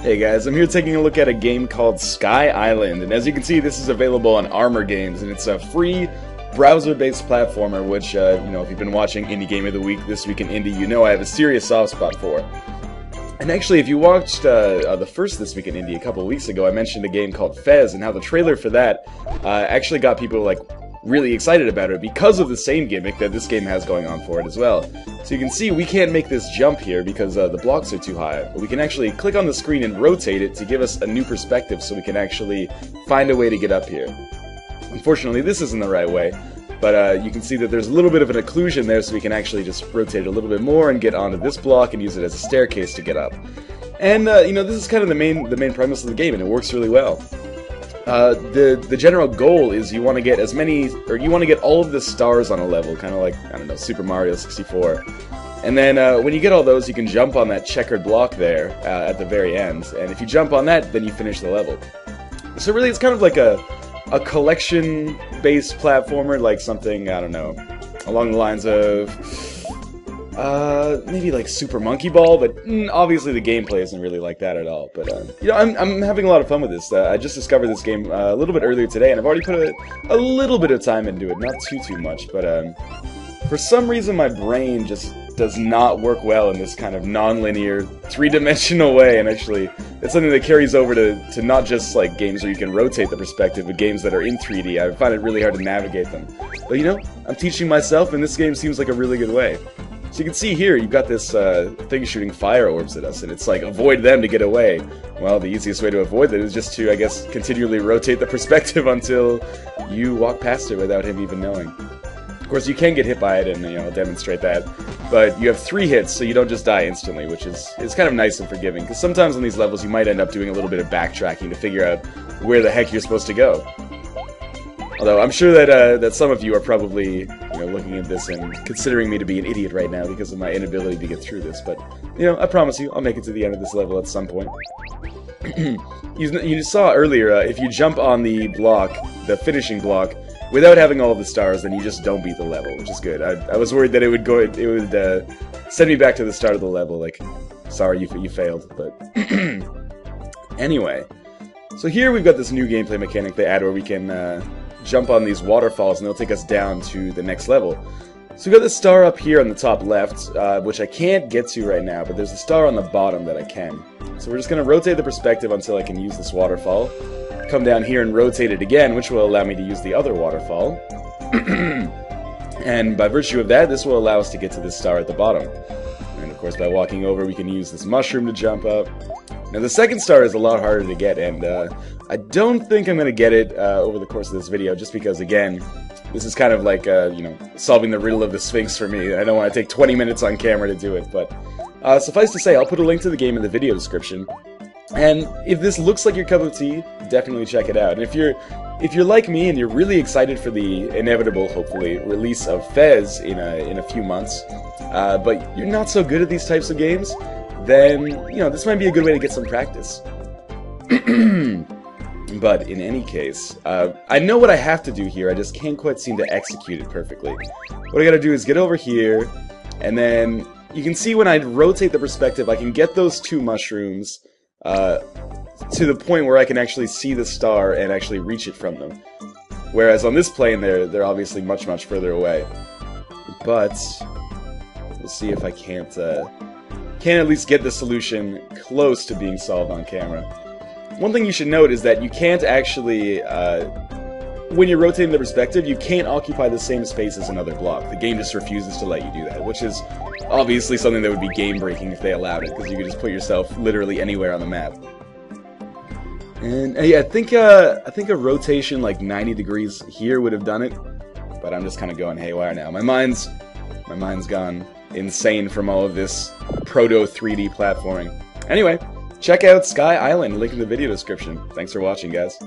Hey guys, I'm here taking a look at a game called Sky Island, and as you can see, this is available on Armor Games, and it's a free browser-based platformer, which, if you've been watching Indie Game of the Week this week in Indie, you know I have a serious soft spot for. And actually, if you watched the first This Week in Indie a couple of weeks ago, I mentioned a game called Fez, and how the trailer for that actually got people, really excited about it because of the same gimmick that this game has going on for it as well. So you can see we can't make this jump here because the blocks are too high, but we can actually click on the screen and rotate it to give us a new perspective so we can actually find a way to get up here. Unfortunately, this isn't the right way, but you can see that there's a little bit of an occlusion there, so we can actually just rotate it a little bit more and get onto this block and use it as a staircase to get up. And, this is kind of the main premise of the game, and it works really well. The general goal is you want to get all of the stars on a level, kind of like, I don't know, Super Mario 64. And then when you get all those, you can jump on that checkered block there at the very end. And if you jump on that, then you finish the level. So really, it's kind of like a collection-based platformer, like something, I don't know, along the lines of maybe like Super Monkey Ball, but obviously the gameplay isn't really like that at all. But I'm having a lot of fun with this. I just discovered this game a little bit earlier today, and I've already put a little bit of time into it, not too much. But for some reason, my brain just does not work well in this kind of non-linear, three-dimensional way. And actually, it's something that carries over to not just like games where you can rotate the perspective, but games that are in 3D. I find it really hard to navigate them. But I'm teaching myself, and this game seems like a really good way. So you can see here, you've got this thing shooting fire orbs at us, and it's like, avoid them to get away. Well, the easiest way to avoid that is just to, I guess, continually rotate the perspective until you walk past it without him even knowing. Of course, you can get hit by it, and, I'll demonstrate that. But you have 3 hits, so you don't just die instantly, which is kind of nice and forgiving, because sometimes on these levels you might end up doing a little bit of backtracking to figure out where the heck you're supposed to go. Although I'm sure that some of you are probably looking at this and considering me to be an idiot right now because of my inability to get through this. But I promise you, I'll make it to the end of this level at some point. You saw earlier, if you jump on the block, the finishing block, without having all of the stars, then you just don't beat the level, which is good. I was worried that it would send me back to the start of the level. Like, sorry, you failed. But anyway, so here we've got this new gameplay mechanic they add where we can jump on these waterfalls, and they'll take us down to the next level. So we've got this star up here on the top left, which I can't get to right now, but there's a star on the bottom that I can. So we're just going to rotate the perspective until I can use this waterfall. Come down here and rotate it again, which will allow me to use the other waterfall. And by virtue of that, this will allow us to get to this star at the bottom. And of course, by walking over, we can use this mushroom to jump up. Now, the second star is a lot harder to get, and I don't think I'm going to get it over the course of this video, just because, again, this is kind of like, solving the riddle of the Sphinx for me. I don't want to take 20 minutes on camera to do it, but suffice to say, I'll put a link to the game in the video description. And if this looks like your cup of tea, definitely check it out. And if you're like me and you're really excited for the inevitable, hopefully, release of Fez in a few months, but you're not so good at these types of games, then, this might be a good way to get some practice. But in any case, I know what I have to do here, I just can't quite seem to execute it perfectly. What I gotta do is get over here, and then you can see when I rotate the perspective, I can get those 2 mushrooms to the point where I can actually see the star and actually reach it from them. Whereas on this plane, they're obviously much further away. But we'll see if I can't at least get the solution close to being solved on camera. One thing you should note is that you can't actually, when you're rotating the perspective, you can't occupy the same space as another block. The game just refuses to let you do that, which is obviously something that would be game-breaking if they allowed it, because you could just put yourself literally anywhere on the map. And yeah, I think a rotation like 90 degrees here would have done it, but I'm just kind of going haywire now. My mind's gone insane from all of this proto 3D platforming. Anyway, check out Sky Island, link in the video description. Thanks for watching, guys.